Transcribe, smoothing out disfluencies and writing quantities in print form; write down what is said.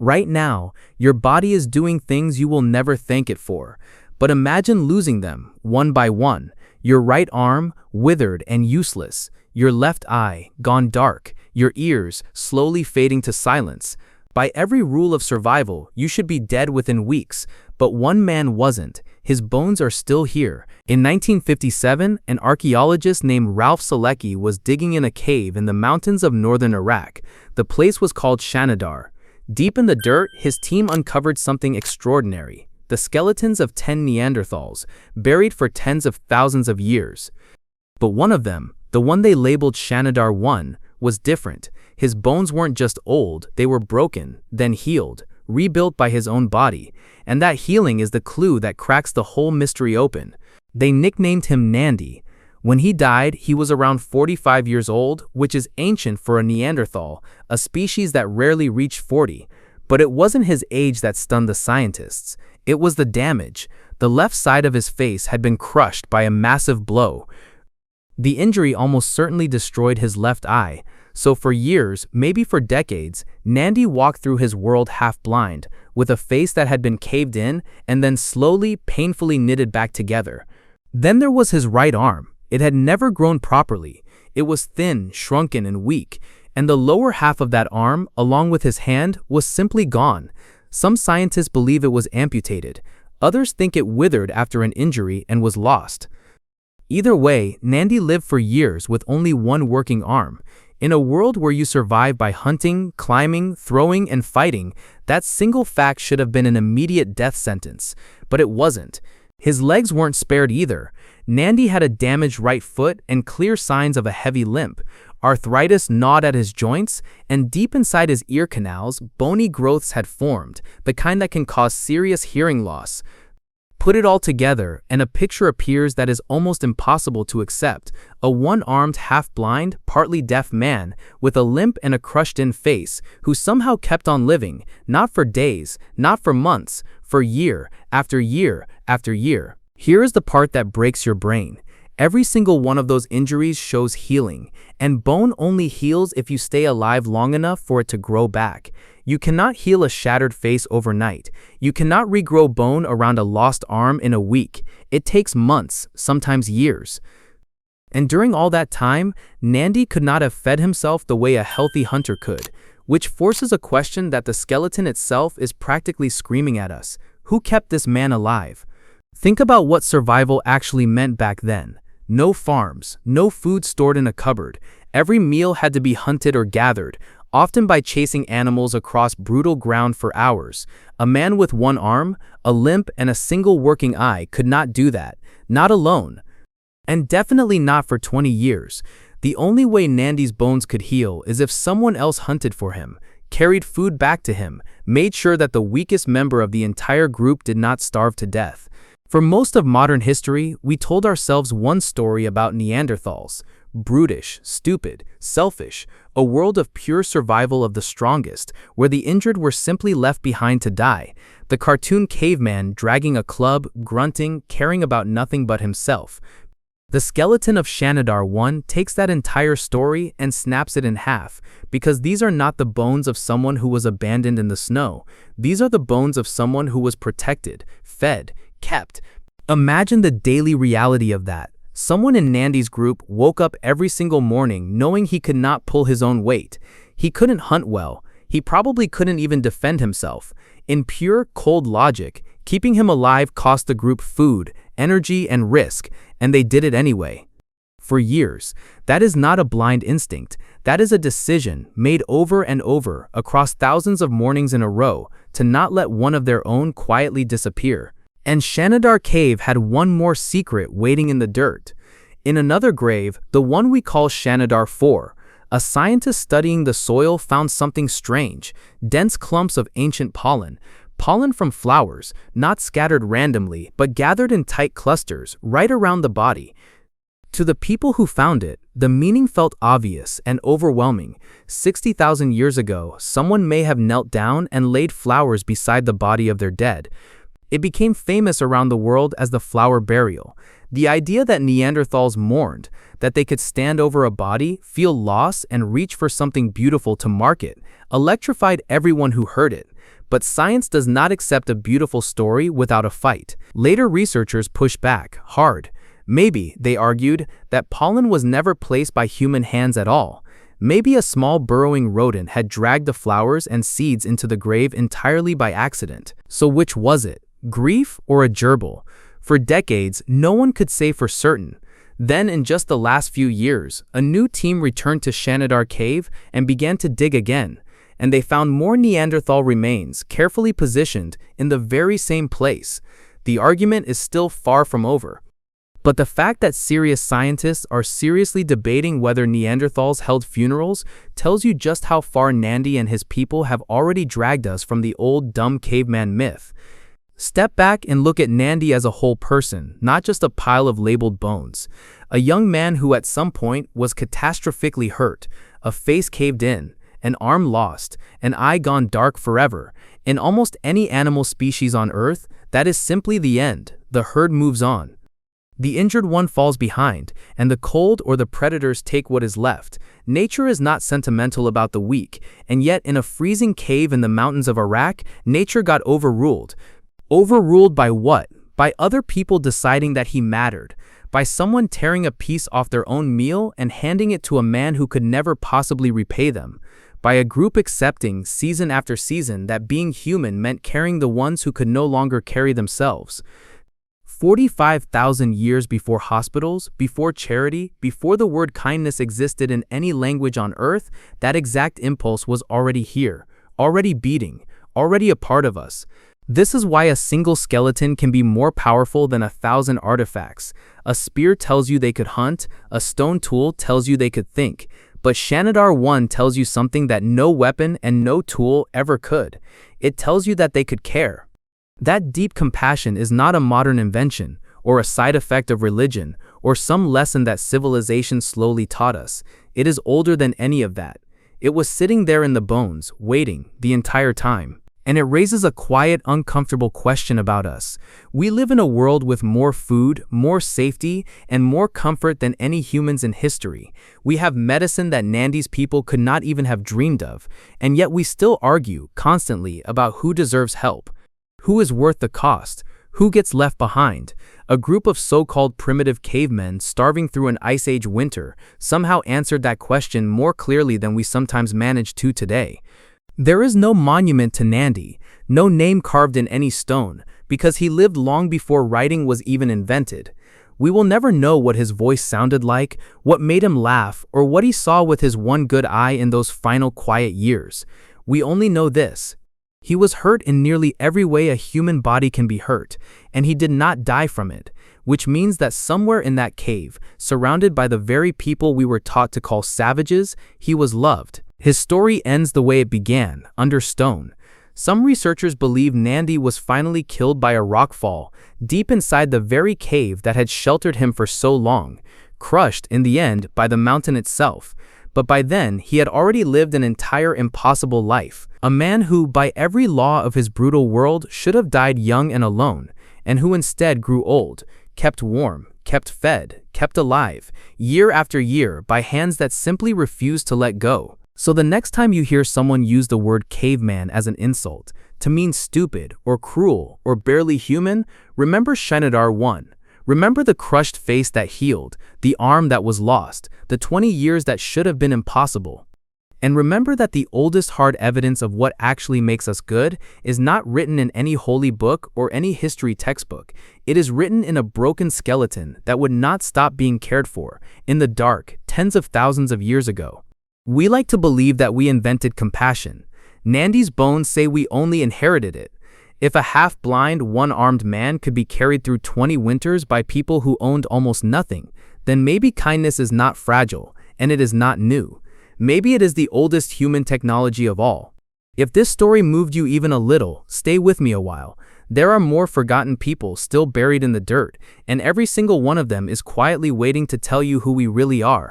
Right now, your body is doing things you will never thank it for. But imagine losing them, one by one. Your right arm, withered and useless. Your left eye, gone dark. Your ears, slowly fading to silence. By every rule of survival, you should be dead within weeks. But one man wasn't. His bones are still here. In 1957, an archaeologist named Ralph Selecki was digging in a cave in the mountains of northern Iraq. The place was called Shanidar. Deep in the dirt, his team uncovered something extraordinary. The skeletons of 10 Neanderthals, buried for tens of thousands of years. But one of them, the one they labeled Shanidar 1, was different. His bones weren't just old, they were broken, then healed, rebuilt by his own body. And that healing is the clue that cracks the whole mystery open. They nicknamed him Nandy. When he died, he was around 45 years old, which is ancient for a Neanderthal, a species that rarely reached 40. But it wasn't his age that stunned the scientists. It was the damage. The left side of his face had been crushed by a massive blow. The injury almost certainly destroyed his left eye. So for years, maybe for decades, Nandy walked through his world half-blind, with a face that had been caved in and then slowly, painfully knitted back together. Then there was his right arm. It had never grown properly. It was thin, shrunken, and weak, and the lower half of that arm, along with his hand, was simply gone. Some scientists believe it was amputated. Others think it withered after an injury and was lost. Either way, Nandy lived for years with only one working arm. In a world where you survive by hunting, climbing, throwing, and fighting, that single fact should have been an immediate death sentence. But it wasn't. His legs weren't spared either. Nandy had a damaged right foot and clear signs of a heavy limp. Arthritis gnawed at his joints, and deep inside his ear canals, bony growths had formed, the kind that can cause serious hearing loss. Put it all together, and a picture appears that is almost impossible to accept. A one-armed, half-blind, partly deaf man, with a limp and a crushed-in face, who somehow kept on living, not for days, not for months, for year after year after year. Here is the part that breaks your brain. Every single one of those injuries shows healing, and bone only heals if you stay alive long enough for it to grow back. You cannot heal a shattered face overnight. You cannot regrow bone around a lost arm in a week. It takes months, sometimes years. And during all that time, Nandy could not have fed himself the way a healthy hunter could, which forces a question that the skeleton itself is practically screaming at us. Who kept this man alive? Think about what survival actually meant back then. No farms, no food stored in a cupboard. Every meal had to be hunted or gathered, often by chasing animals across brutal ground for hours. A man with one arm, a limp, and a single working eye could not do that, not alone. And definitely not for 20 years. The only way Nandy's bones could heal is if someone else hunted for him, carried food back to him, made sure that the weakest member of the entire group did not starve to death. For most of modern history, we told ourselves one story about Neanderthals. Brutish, stupid, selfish, a world of pure survival of the strongest, where the injured were simply left behind to die. The cartoon caveman dragging a club, grunting, caring about nothing but himself. The skeleton of Shanidar 1 takes that entire story and snaps it in half, because these are not the bones of someone who was abandoned in the snow. These are the bones of someone who was protected, fed, kept. Imagine the daily reality of that. Someone in Nandy's group woke up every single morning knowing he could not pull his own weight. He couldn't hunt well. He probably couldn't even defend himself. In pure, cold logic, keeping him alive cost the group food, energy, and risk, and they did it anyway. For years, that is not a blind instinct. That is a decision made over and over across thousands of mornings in a row to not let one of their own quietly disappear. And Shanidar Cave had one more secret waiting in the dirt. In another grave, the one we call Shanidar 4, a scientist studying the soil found something strange: dense clumps of ancient pollen. Pollen from flowers, not scattered randomly, but gathered in tight clusters right around the body. To the people who found it, the meaning felt obvious and overwhelming. 60,000 years ago, someone may have knelt down and laid flowers beside the body of their dead. It became famous around the world as the flower burial. The idea that Neanderthals mourned, that they could stand over a body, feel loss, and reach for something beautiful to mark it, electrified everyone who heard it. But science does not accept a beautiful story without a fight. Later researchers pushed back hard. Maybe, they argued, that pollen was never placed by human hands at all. Maybe a small burrowing rodent had dragged the flowers and seeds into the grave entirely by accident. So which was it? Grief or a gerbil? For decades, no one could say for certain. Then, in just the last few years, a new team returned to Shanidar cave and began to dig again. And they found more Neanderthal remains carefully positioned in the very same place. The argument is still far from over. But the fact that serious scientists are seriously debating whether Neanderthals held funerals tells you just how far Nandy and his people have already dragged us from the old dumb caveman myth. Step back and look at Nandy as a whole person, not just a pile of labeled bones. A young man who at some point was catastrophically hurt, a face caved in, an arm lost, an eye gone dark forever. In almost any animal species on Earth, that is simply the end. The herd moves on. The injured one falls behind, and the cold or the predators take what is left. Nature is not sentimental about the weak, and yet in a freezing cave in the mountains of Iraq, nature got overruled. Overruled by what? By other people deciding that he mattered. By someone tearing a piece off their own meal and handing it to a man who could never possibly repay them. By a group accepting, season after season, that being human meant carrying the ones who could no longer carry themselves. 45,000 years before hospitals, before charity, before the word kindness existed in any language on Earth, that exact impulse was already here, already beating, already a part of us. This is why a single skeleton can be more powerful than 1,000 artifacts. A spear tells you they could hunt, a stone tool tells you they could think, but Shanidar 1 tells you something that no weapon and no tool ever could. It tells you that they could care. That deep compassion is not a modern invention, or a side effect of religion, or some lesson that civilization slowly taught us. It is older than any of that. It was sitting there in the bones, waiting, the entire time. And it raises a quiet, uncomfortable question about us. We live in a world with more food, more safety, and more comfort than any humans in history. We have medicine that Nandy's people could not even have dreamed of, and yet we still argue constantly about who deserves help. Who is worth the cost? Who gets left behind? A group of so-called primitive cavemen starving through an ice age winter somehow answered that question more clearly than we sometimes manage to today. There is no monument to Nandy, no name carved in any stone, because he lived long before writing was even invented. We will never know what his voice sounded like, what made him laugh, or what he saw with his one good eye in those final quiet years. We only know this. He was hurt in nearly every way a human body can be hurt, and he did not die from it, which means that somewhere in that cave, surrounded by the very people we were taught to call savages, he was loved. His story ends the way it began, under stone. Some researchers believe Nandy was finally killed by a rockfall, deep inside the very cave that had sheltered him for so long, crushed, in the end, by the mountain itself. But by then, he had already lived an entire impossible life. A man who, by every law of his brutal world, should have died young and alone, and who instead grew old, kept warm, kept fed, kept alive, year after year, by hands that simply refused to let go. So the next time you hear someone use the word caveman as an insult, to mean stupid, or cruel, or barely human, remember Shanidar 1. Remember the crushed face that healed, the arm that was lost, the 20 years that should have been impossible. And remember that the oldest hard evidence of what actually makes us good is not written in any holy book or any history textbook. It is written in a broken skeleton that would not stop being cared for, in the dark, tens of thousands of years ago. We like to believe that we invented compassion. Nandy's bones say we only inherited it. If a half-blind, one-armed man could be carried through 20 winters by people who owned almost nothing, then maybe kindness is not fragile, and it is not new. Maybe it is the oldest human technology of all. If this story moved you even a little, stay with me a while. There are more forgotten people still buried in the dirt, and every single one of them is quietly waiting to tell you who we really are.